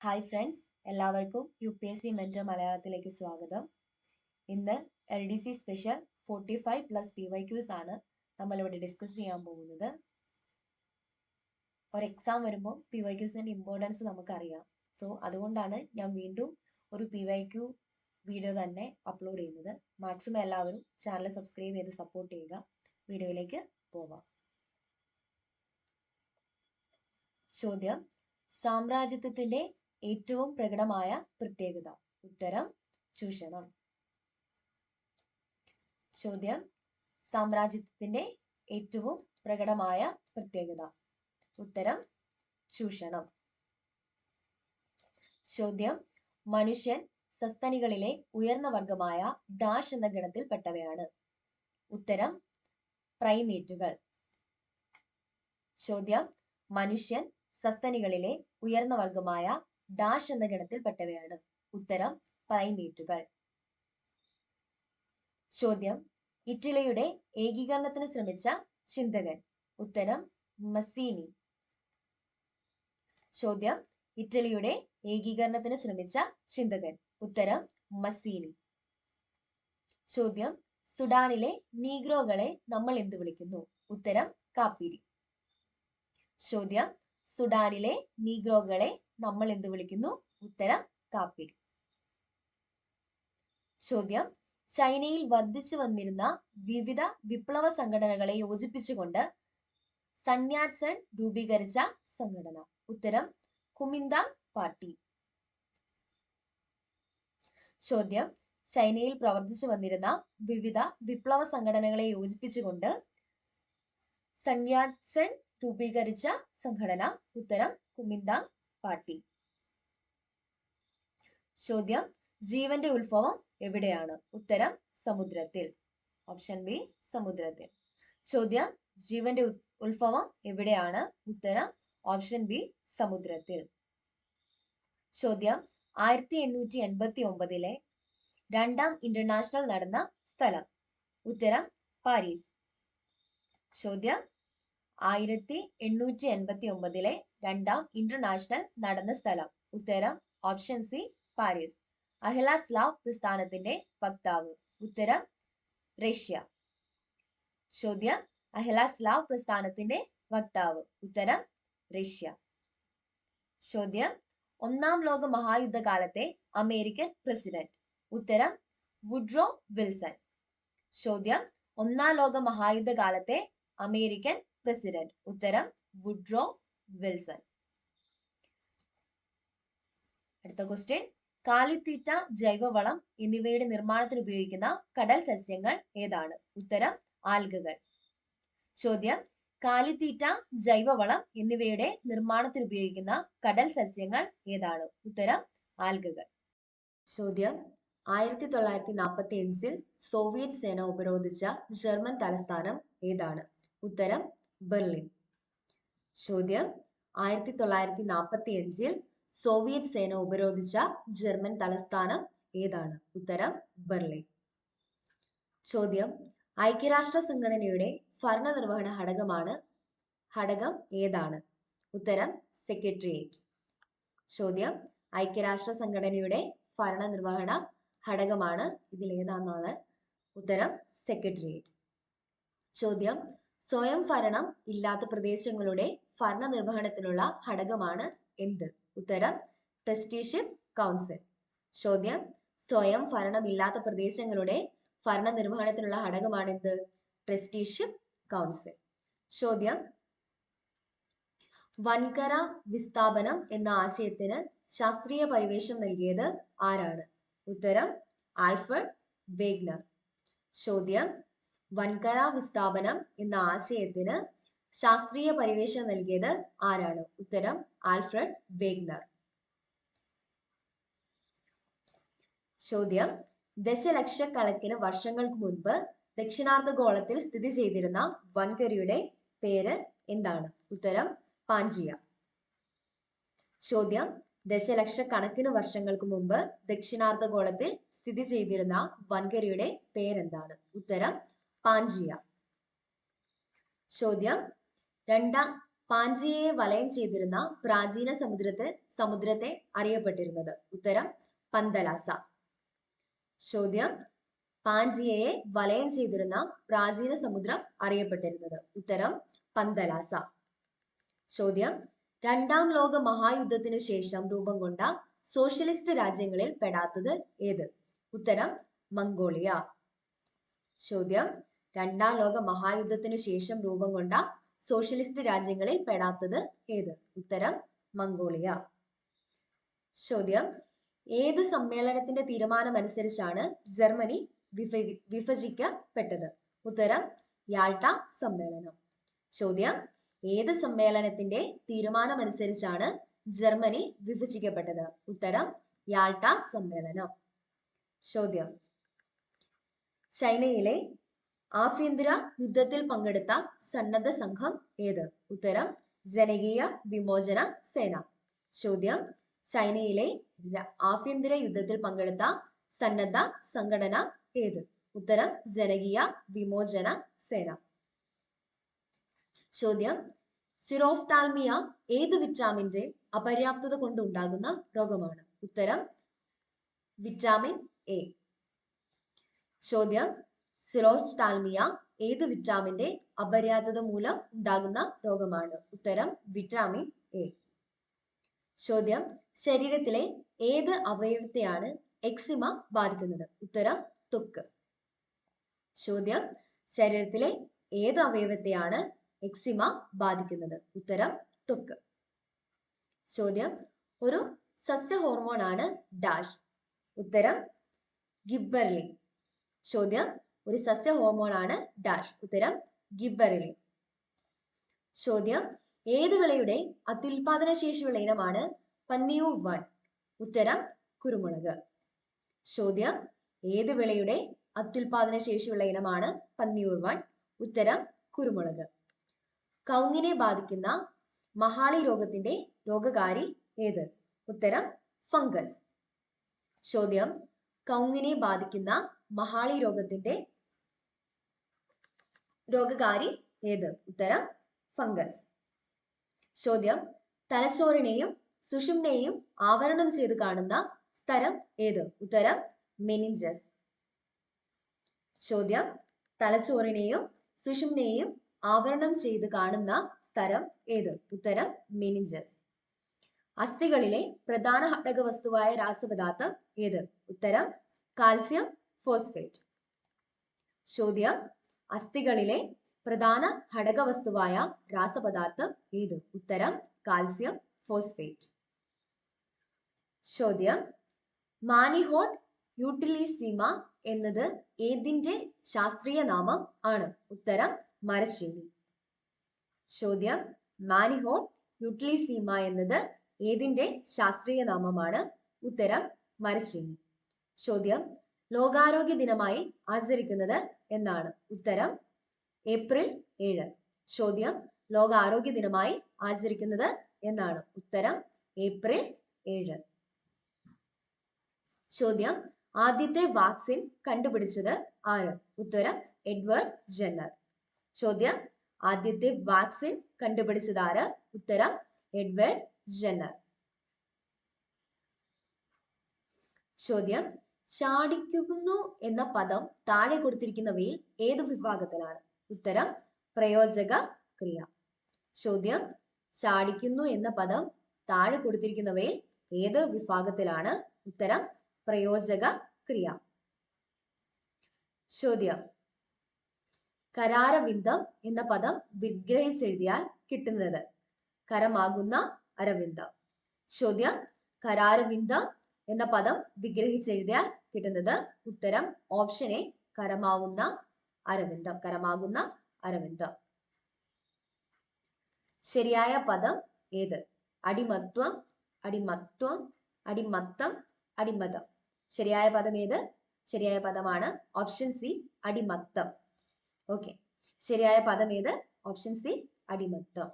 Hi friends, എല്ലാവർക്കും UPSC mentor മലയാളത്തിലേക്ക് സ്വാഗതം. ഇന്ന് LDC സ്പെഷ്യൽ 45+ PYQs ആണ് നമ്മളിവിടെ ഡിസ്കസ് ചെയ്യാൻ പോകുന്നത്. ഒരു എക്സാം വരുമ്പോൾ PYQസിന്റെ ഇമ്പോർട്ടൻസ് നമുക്കറിയാം. സോ അതുകൊണ്ടാണ് ഞാൻ വീണ്ടും ഒരു PYQ വീഡിയോ തന്നെ അപ്ലോഡ് ചെയ്യുന്നത്. മാക്സിമം എല്ലാവരും ചാനൽ സബ്സ്ക്രൈബ് ചെയ്ത് സപ്പോർട്ട് ചെയ്യുക. വീഡിയോയിലേക്ക് പോവാം. ചോദ്യം: സാമ്രാജ്യത്വത്തിന്റെ ഏറ്റവും പ്രകടമായ പ്രത്യേകത. ഉത്തരം: ചൂഷണം. ചോദ്യം: സാമ്രാജ്യത്വത്തിന്റെ ഏറ്റവും പ്രകടമായ പ്രത്യേകത. ഉത്തരം: ചൂഷണം. ചോദ്യം: മനുഷ്യൻ സസ്തനികളിലെ ഉയർന്ന വർഗമായ ഡാഷ് എന്ന ഗണത്തിൽപ്പെട്ടവയാണ്. ഉത്തരം: പ്രൈമേറ്റുകൾ. ചോദ്യം: മനുഷ്യൻ സസ്തനികളിലെ ഉയർന്ന വർഗമായ ഡാഷ് എന്ന ഗണത്തിൽപ്പെട്ടവയാണ്. ഉത്തരം: പ്രൈമേറ്റുകൾ. ചോദ്യം: ഇറ്റലിയുടെ ഏകീകരണത്തിന് ശ്രമിച്ച ചിന്തകൻ. ഉത്തരം: മസീനി. ചോദ്യം: ഇറ്റലിയുടെ ഏകീകരണത്തിന് ശ്രമിച്ച ചിന്തകൻ. ഉത്തരം: മസീനി. ചോദ്യം: സുഡാനിലെ നീഗ്രോകളെ നമ്മൾ എന്ത് വിളിക്കുന്നു? ഉത്തരം: കാപ്പിരി. ചോദ്യം: സുഡാനിലെ നീഗ്രോകളെ നമ്മൾ എന്ത് വിളിക്കുന്നു? ഉത്തരം: കാപ്പിരി. ചോദ്യം: ചൈനയിൽ വർദ്ധിച്ചു വന്നിരുന്ന വിവിധ വിപ്ലവ സംഘടനകളെ യോജിപ്പിച്ചുകൊണ്ട് സന്യാട്സൺ രൂപീകരിച്ച സംഘടന. ഉത്തരം: കുമിന്താങ് പാർട്ടി. ചോദ്യം: ചൈനയിൽ പ്രവർത്തിച്ചു വന്നിരുന്ന വിവിധ വിപ്ലവ സംഘടനകളെ യോജിപ്പിച്ചുകൊണ്ട് സന്യാട്സൺ രൂപീകരിച്ച സംഘടന. ഉത്തരം: കുമിന്താങ് പാർട്ടി. ചോദ്യം: ജീവന്റെ ഉത്ഭവം എവിടെയാണ്? ഉത്തരം: സമുദ്രത്തിൽ. ഓപ്ഷൻ ബി, സമുദ്രത്തിൽ. ചോദ്യം: ജീവന്റെ ഉത്ഭവം എവിടെയാണ്? ഉത്തരം: ഓപ്ഷൻ ബി, സമുദ്രത്തിൽ. ചോദ്യം: 1889 രണ്ടാം ഇന്റർനാഷണൽ നടന്ന സ്ഥലം. ഉത്തരം: പാരീസ്. ചോദ്യം: 1889 രണ്ടാം ഇന്റർനാഷണൽ നടന്ന സ്ഥലം. ഉത്തരം: ഓപ്ഷൻ സി, പാരീസ്. അഹ്ലാസ്ലാവ് പ്രസ്ഥാനത്തിന്റെ വക്താവ്. ഉത്തരം: റഷ്യ. ചോദ്യം: അഹ്ലാസ്ലാവ് പ്രസ്ഥാനത്തിന്റെ വക്താവ്. ഉത്തരം: റഷ്യ. ചോദ്യം: ഒന്നാം ലോക മഹായുദ്ധകാലത്തെ അമേരിക്കൻ പ്രസിഡന്റ്. ഉത്തരം: വുഡ്രോ വിൽസൺ. ചോദ്യം: ഒന്നാം ലോക മഹായുദ്ധകാലത്തെ അമേരിക്കൻ പ്രസിഡന്റ്. ഉത്തരം: വുഡ്രോ വിൽസൺ. അടുത്ത ക്വസ്റ്റ്യൻ: കാലിത്തീറ്റ, ജൈവവളം എന്നിവയുടെ നിർമ്മാണത്തിന് ഉപയോഗിക്കുന്ന കടൽ സസ്യങ്ങൾ ഏതാണ്? ഉത്തരം: ആൽഗകൾ. ചോദ്യം: കാലിത്തീറ്റ, ജൈവവളം എന്നിവയുടെ നിർമ്മാണത്തിന് ഉപയോഗിക്കുന്ന കടൽ സസ്യങ്ങൾ ഏതാണ്? ഉത്തരം: ആൽഗകൾ. ചോദ്യം: 1945 സോവിയറ്റ് സേന ഉപരോധിച്ച ജർമ്മൻ തലസ്ഥാനം ഏതാണ്? ഉത്തരം: ബെർലിൻ. ചോദ്യം: 1945 സോവിയറ്റ് സേന ഉപരോധിച്ച ജർമ്മൻ തലസ്ഥാനം ഏതാണ്? ഉത്തരം: ബെർലിൻ. ചോദ്യം: ഐക്യരാഷ്ട്ര സംഘടനയുടെ ഭരണനിർവഹണ ഘടകം ഏതാണ്? ഉത്തരം: സെക്രട്ടേറിയറ്റ്. ചോദ്യം: ഐക്യരാഷ്ട്ര സംഘടനയുടെ ഭരണനിർവഹണ ഘടകമാണ് ഇതിലേതാണെന്നാണ്. ഉത്തരം: സെക്രട്ടേറിയറ്റ്. ചോദ്യം: സ്വയം ഭരണം ഇല്ലാത്ത പ്രദേശങ്ങളുടെ ഭരണനിർവഹണത്തിനുള്ള ഘടകമാണ് എന്ത്? ഉത്തരം: ട്രസ്റ്റിഷിപ്പ് കൗൺസിൽ. ചോദ്യം: സ്വയം ഭരണമില്ലാത്ത പ്രദേശങ്ങളുടെ ഭരണനിർവഹണത്തിനുള്ള ഘടകമാണ് എന്ത്? Trusteeship council. ചോദ്യം: വൻകര വിസ്ഥാപനം എന്ന ആശയത്തിന് ശാസ്ത്രീയ പരിവേഷം നൽകിയത് ആരാണ്? ഉത്തരം: ആൽഫ്രഡ് വേഗ്നർ. ചോദ്യം: വൻകര വിസ്ഥാപനം എന്ന ആശയത്തിന് ശാസ്ത്രീയ പരിവേഷം നൽകിയത് ആരാണ്? ഉത്തരം: ആൽഫ്രഡ് വേഗ്നർ. ചോദ്യം: ദശലക്ഷക്കണക്കിന് വർഷങ്ങൾക്ക് മുൻപ് ദക്ഷിണാർദ്ധഗോളത്തിൽ സ്ഥിതി ചെയ്തിരുന്ന വൻകരയുടെ പേര് എന്താണ്? ഉത്തരം: പാഞ്ചിയ. ചോദ്യം: ദശലക്ഷക്കണക്കിന് വർഷങ്ങൾക്ക് മുമ്പ് ദക്ഷിണാർദ്ധഗോളത്തിൽ സ്ഥിതി ചെയ്തിരുന്ന വൻകരയുടെ പേരെന്താണ്? ഉത്തരം: പാഞ്ചിയ. ചോദ്യം: രണ്ടാം പാഞ്ചിയെ വലയം ചെയ്തിരുന്ന പ്രാചീന സമുദ്രത്തെ അറിയപ്പെട്ടിരുന്നത്? ഉത്തരം പന്തലാസ. ചോദ്യം, പാഞ്ചിയെ വലയം ചെയ്തിരുന്ന പ്രാചീന സമുദ്രം അറിയപ്പെട്ടിരുന്നത്? ഉത്തരം പന്തലാസ. ചോദ്യം, രണ്ടാം ലോക മഹായുദ്ധത്തിനു ശേഷം രൂപം കൊണ്ട സോഷ്യലിസ്റ്റ് രാജ്യങ്ങളിൽ പെടാത്തത് ഏത്? ഉത്തരം മംഗോളിയ. ചോദ്യം, രണ്ടാം ലോക മഹായുദ്ധത്തിനു ശേഷം രൂപം കൊണ്ട സോഷ്യലിസ്റ്റ് രാജ്യങ്ങളിൽ പെടാത്തത് ഏത്? ഉത്തരം മംഗോളിയ. ചോദ്യം, ഏത് സമ്മേളനത്തിന്റെ തീരുമാനമനുസരിച്ചാണ് ജർമ്മനി വിഭജിക്കപ്പെട്ടത്? ഉത്തരം യാൾട്ട സമ്മേളനം. ചോദ്യം, ഏത് സമ്മേളനത്തിന്റെ തീരുമാനമനുസരിച്ചാണ് ജർമ്മനി വിഭജിക്കപ്പെട്ടത്? ഉത്തരം യാൾട്ട സമ്മേളനം. ചോദ്യം, ചൈനയിലെ ആഭ്യന്തര യുദ്ധത്തിൽ പങ്കെടുത്ത സന്നദ്ധ സംഘം ഏത്? ഉത്തരം ജനകീയ വിമോചന സേന. ചോദ്യം, ചൈനയിലെ ആഭ്യന്തര യുദ്ധത്തിൽ പങ്കെടുത്ത സന്നദ്ധ സംഘടന ഏത്? ഉത്തരം ജനകീയ വിമോചന സേന. ചോദ്യം, സിറോഫ്താൽമിയ ഏത് വിറ്റാമിന്റെ അപര്യാപ്തത കൊണ്ടുണ്ടാകുന്ന രോഗമാണ്? ഉത്തരം വിറ്റാമിൻ എ. ചോദ്യം, സിറോഫ്താൽമിയ ഏത് വിറ്റാമിന്റെ അപര്യാപ്തത മൂലം ഉണ്ടാകുന്ന രോഗമാണ്? ഉത്തരം വിറ്റാമിൻ എ. ചോദ്യം, ശരീരത്തിലെ ഏത് അവയവത്തെയാണ് എക്സിമ ബാധിക്കുന്നത്? ഉത്തരം ത്വക്ക്. ചോദ്യം, ശരീരത്തിലെ ഏത് അവയവത്തെയാണ് എക്സിമ ബാധിക്കുന്നത്? ഉത്തരം ത്വക്ക്. ചോദ്യം, ഒരു സസ്യ ഹോർമോൺ ആണ് ഡാഷ്? ഉത്തരം ഗിബ്ബർലിൻ. ചോദ്യം, ഒരു സസ്യ ഹോർമോൺ ആണ് ഡാഷ്? ഉത്തരം ഗിബ്ബർലിൻ. ചോദ്യം, ഏത് വിളയുടെ അത്യുൽപാദന ശേഷിയുള്ള ഇനമാണ് പന്നിയൂർ 1? ഉത്തരം കുരുമുളക്. ചോദ്യം, ഏത് വിളയുടെ അത്യുൽപാദന ശേഷിയുള്ള ഇനമാണ് പന്നിയൂർ 1? ഉത്തരം കുരുമുളക്. കൗങ്ങിനെ ബാധിക്കുന്ന മഹാളി രോഗത്തിന്റെ രോഗകാരി ഏത്? ഉത്തരം ഫംഗസ്. ചോദ്യം, കൗങ്ങിനെ ബാധിക്കുന്ന മഹാളി രോഗത്തിന്റെ രോഗകാരി ഏത്? ഉത്തരം ഫംഗസ്. ചോദ്യം, തലച്ചോറിനെയും സുഷുമ്നയെയും ആവരണം ചെയ്ത് കാണുന്ന സ്ഥലം ഏത്? ഉത്തരം മെനിഞ്ചസ്. ചോദ്യം, തലച്ചോറിനെയും സുഷുമ്നയെയും ആവരണം ചെയ്ത് കാണുന്ന സ്ഥലം ഏത്? ഉത്തരം മെനിഞ്ചസ്. അസ്ഥികളിലെ പ്രധാന ഘടകവസ്തുവായ രാസപദാർത്ഥം ഏത്? ഉത്തരം കാൽസ്യം ഫോസ്ഫേറ്റ്. ചോദ്യം, അസ്ഥികളിലെ പ്രധാന ഘടകവസ്തുവായ രാസപദാർത്ഥം ഏത്? ഉത്തരം കാൽസ്യം ഫോസ്ഫേറ്റ്. ചോദ്യം, മാനിഹോട്ട് യൂട്ടിലിസിമ എന്നത് ഏതിന്റെ ശാസ്ത്രീയ നാമം ആണ്? ഉത്തരം മരച്ചീനി. ചോദ്യം, മാനിഹോട്ട് യൂട്ടിലിസിമ എന്നത് ഏതിന്റെ ശാസ്ത്രീയ നാമമാണ്? ഉത്തരം മരച്ചീനി. ചോദ്യം, ലോകാരോഗ്യ ദിനമായി ആചരിക്കുന്നത് എന്നാണ്? ഉത്തരം ഏപ്രിൽ 7. ചോദ്യം, ലോകാരോഗ്യ ദിനമായി ആചരിക്കുന്നത് എന്നാണ്? ഉത്തരം ഏപ്രിൽ 7. ചോദ്യം, ആദ്യത്തെ വാക്സിൻ കണ്ടുപിടിച്ചത് ആര്? ഉത്തരം എഡ്വേർഡ് ജെന്നർ. ചോദ്യം, ആദ്യത്തെ വാക്സിൻ കണ്ടുപിടിച്ചത് ആര്? ഉത്തരം എഡ്വേർഡ് ജെന്നർ. ചോദ്യം, ചാടിക്കുന്നു എന്ന പദം താഴെ കൊടുത്തിരിക്കുന്നവയിൽ ഏത് വിഭാഗത്തിലാണ്? ഉത്തരം പ്രയോജക ക്രിയ. ചോദ്യം, ചാടിക്കുന്നു എന്ന പദം താഴെ കൊടുത്തിരിക്കുന്നവയിൽ ഏത് വിഭാഗത്തിലാണ്? ഉത്തരം പ്രയോജക ക്രിയ. ചോദ്യം, കരാരവിന്ദം എന്ന പദം വിഗ്രഹിച്ചെഴുതിയാൽ കിട്ടുന്നത്? കരമാകുന്ന അരവിന്ദം. ചോദ്യം, കരാരവിന്ദം എന്ന പദം വിഗ്രഹിച്ചെഴുതിയാൽ കിട്ടുന്നത്? ഉത്തരം ഓപ്ഷൻ എ കരമാവുന്ന അരവിന്ദം. കരമാകുന്ന അരവിന്ദം. ശരിയായ പദം ഏത്? അടിമത്വം, അടിമത്വം, അടിമത്തം, അടിമതം. ശരിയായ പദം ഏത്? ശരിയായ പദമാണ് ഓപ്ഷൻ സി അടിമത്തം. ഓക്കെ, ശരിയായ പദം ഏത്? ഓപ്ഷൻ സി അടിമത്തം.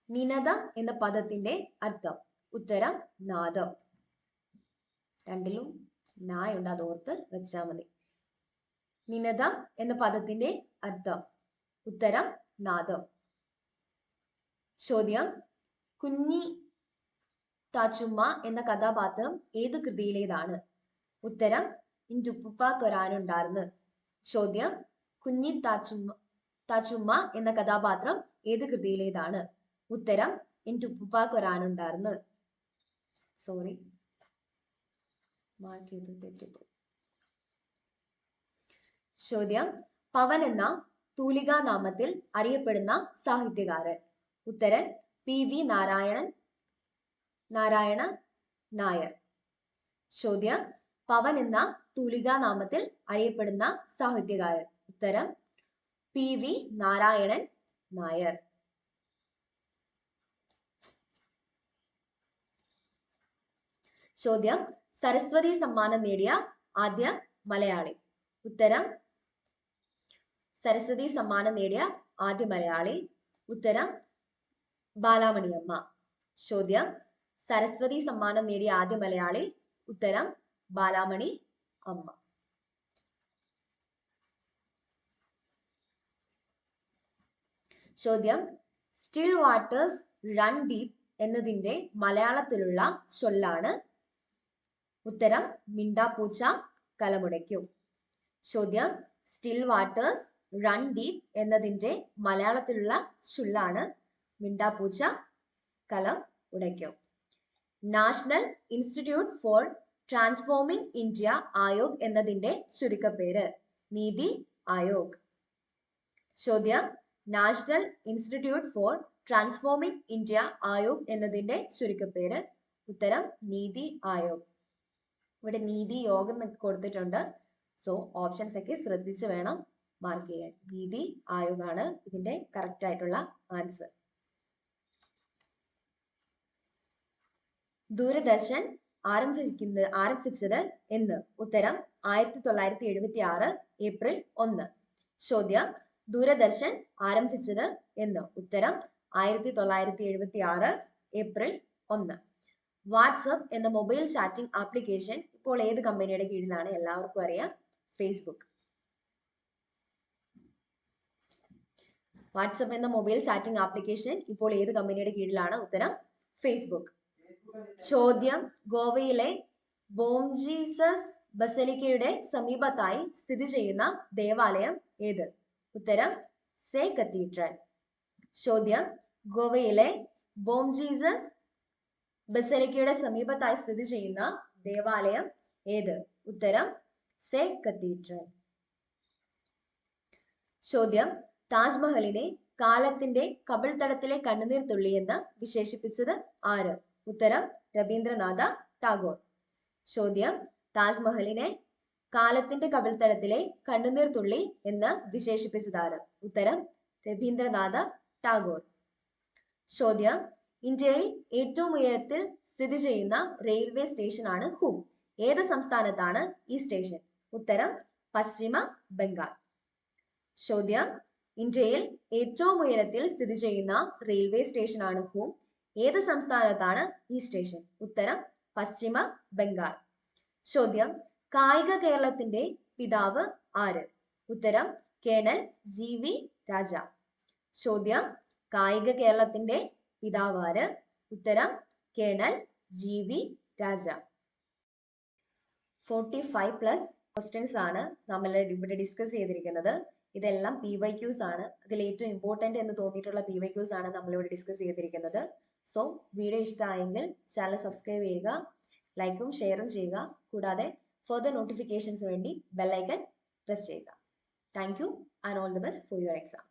നിനദം എന്ന പദത്തിന്റെ അർത്ഥം? ഉത്തരം നാദം. രണ്ടിലും നായുണ്ട്, അത് ഓർത്ത് വെച്ചാൽ മതി. നിനദം എന്ന പദത്തിന്റെ അർത്ഥം? ഉത്തരം നാദം. ചോദ്യം, കുഞ്ഞി താച്ചുമ്മ എന്ന കഥാപാത്രം ഏത് കൃതിയിലേതാണ്? ഉത്തരം ഇന്റുപ്പുപ്പാക്കൊരാനുണ്ടാർന്ന്. ചോദ്യം, കുഞ്ഞി താച്ചുമ്മ എന്ന കഥാപാത്രം ഏത് കൃതിയിലേതാണ്? ഉത്തരം ഇന്റുപ്പുപ്പാക്കൊരാനുണ്ടാർന്ന്. സോറി, മാർക്ക് ചെയ്ത് തെറ്റിപ്പോയി. ചോദ്യം, പവൻ എന്ന തൂലികാ നാമത്തിൽ അറിയപ്പെടുന്ന സാഹിത്യകാരൻ? ഉത്തരം PV നാരായണ നായർ. ചോദ്യം, പവൻ എന്ന തൂലികാ നാമത്തിൽ അറിയപ്പെടുന്ന സാഹിത്യകാരൻ? ഉത്തരം PV നാരായണൻ നായർ. ചോദ്യം, സരസ്വതി സമ്മാനം നേടിയ ആദ്യ മലയാളി? ഉത്തരം സരസ്വതി സമ്മാനം നേടിയ ആദ്യ മലയാളി? ഉത്തരം ബാലാമണിയമ്മ. ചോദ്യം, സരസ്വതി സമ്മാനം നേടിയ ആദ്യ മലയാളി? ഉത്തരം ബാലാമണി അമ്മ. ചോദ്യം, സ്റ്റിൽ വാട്ടേഴ്സ് റൺ ഡീപ് എന്നതിന്റെ മലയാളത്തിലുള്ള ചൊല്ലാണ്? ഉത്തരം മിണ്ടാപ്പൂച്ച കലമുടയ്ക്കും. ചോദ്യം, സ്റ്റിൽ വാട്ടേഴ്സ് റൺ ഡീപ് എന്നതിന്റെ മലയാളത്തിലുള്ള ചൊല്ലാണ് മിണ്ടാപ്പൂച്ച കലം ഉടയ്ക്കും. National institute for transforming India Aayog എന്നതിന്റെ ചുരുക്കപ്പേര്? നീതി ആയോഗ്. ചോദ്യം, national institute for transforming India Aayog എന്നതിന്റെ ചുരുക്കപ്പേര്? ഉത്തരം നീതി ആയോഗ്. ഇവിടെ നീതി യോഗം എന്നൊക്കെ കൊടുത്തിട്ടുണ്ട്. സോ ഓപ്ഷൻസ് ഒക്കെ ശ്രദ്ധിച്ച് വേണം മാർക്ക് ചെയ്യാൻ. നീതി ആയോഗ് ആണ് ഇതിന്റെ കറക്റ്റ് ആയിട്ടുള്ള ആൻസർ. ദൂരദർശൻ ആരംഭിച്ചത് എന്ന്? ഉത്തരം 1976 ഏപ്രിൽ 1. ചോദ്യം, ദൂരദർശൻ ആരംഭിച്ചത് എന്ന്? ഉത്തരം 1976 ഏപ്രിൽ 1. വാട്സ്ആപ്പ് എന്ന മൊബൈൽ ചാറ്റിംഗ് ആപ്ലിക്കേഷൻ ഇപ്പോൾ ഏത് കമ്പനിയുടെ കീഴിലാണ്? എല്ലാവർക്കും അറിയാം, ഫേസ്ബുക്ക്. വാട്സ്ആപ്പ് എന്ന മൊബൈൽ ചാറ്റിംഗ് ആപ്ലിക്കേഷൻ ഇപ്പോൾ ഏത് കമ്പനിയുടെ കീഴിലാണ്? ഉത്തരം ഫേസ്ബുക്ക്. ചോദ്യം, ഗോവയിലെ ബോം ജീസസ് ബസലിക്കയുടെ സമീപത്തായി സ്ഥിതി ചെയ്യുന്ന ദേവാലയം ഏത്? ഉത്തരം സേ കത്തീഡ്രൽ. ചോദ്യം, ഗോവയിലെ ബോം ജീസസ് ബസലിക്കയുടെ സമീപത്തായി സ്ഥിതി ചെയ്യുന്ന ദേവാലയം ഏത്? ഉത്തരം സേ കത്തീഡ്രൽ. ചോദ്യം, താജ്മഹലിനെ കാലത്തിന്റെ കവിൾത്തടത്തിലെ കണ്ണുനീർ തുള്ളി എന്ന് വിശേഷിപ്പിച്ചത് ആര്? ഉത്തരം രവീന്ദ്രനാഥ ടാഗോർ. ചോദ്യം, താജ്മഹലിനെ കാലത്തിന്റെ കവിൾത്തടത്തിലെ കണ്ണുനീർ തുള്ളി എന്ന് വിശേഷിപ്പിച്ചത് ആര്? ഉത്തരം രവീന്ദ്രനാഥ ടാഗോർ. ചോദ്യം, ഇന്ത്യയിൽ ഏറ്റവും ഉയരത്തിൽ സ്ഥിതി ചെയ്യുന്ന റെയിൽവേ സ്റ്റേഷനാണ് ഹൂം. ഏത് സംസ്ഥാനത്താണ് ഈ സ്റ്റേഷൻ? ഉത്തരം പശ്ചിമ ബംഗാൾ. ചോദ്യം, ഇന്ത്യയിൽ ഏറ്റവും ഉയരത്തിൽ സ്ഥിതി ചെയ്യുന്ന റെയിൽവേ സ്റ്റേഷനാണ് ഹൂം. ഏത് സംസ്ഥാനത്താണ് ഈ സ്റ്റേഷൻ? ഉത്തരം പശ്ചിമ ബംഗാൾ. ചോദ്യം, കായിക കേരളത്തിന്റെ പിതാവ് ആര്? ഉത്തരം കേണൽ GV രാജ. ചോദ്യം, കായിക കേരളത്തിന്റെ പിതാവ് ആര്? ഉത്തരം കേണൽ GV രാജ. 45+ ക്വസ്റ്റ്യൻസ് ആണ് നമ്മൾ ഇവിടെ ഡിസ്കസ് ചെയ്തിരിക്കുന്നത്. ഇതെല്ലാം PYQs ആണ്. അതിൽ ഏറ്റവും ഇമ്പോർട്ടന്റ് എന്ന് തോന്നിയിട്ടുള്ള PYQs ആണ് നമ്മളിവിടെ ഡിസ്കസ് ചെയ്തിരിക്കുന്നത്. സോ വീഡിയോ ഇഷ്ടമായെങ്കിൽ ചാനൽ സബ്സ്ക്രൈബ് ചെയ്യുക, ലൈക്കും ഷെയറും ചെയ്യുക. കൂടാതെ ഫർദർ നോട്ടിഫിക്കേഷൻസ് വേണ്ടി ബെൽ ഐക്കൺ പ്രസ് ചെയ്യുക. Thank you and all the best for your exam.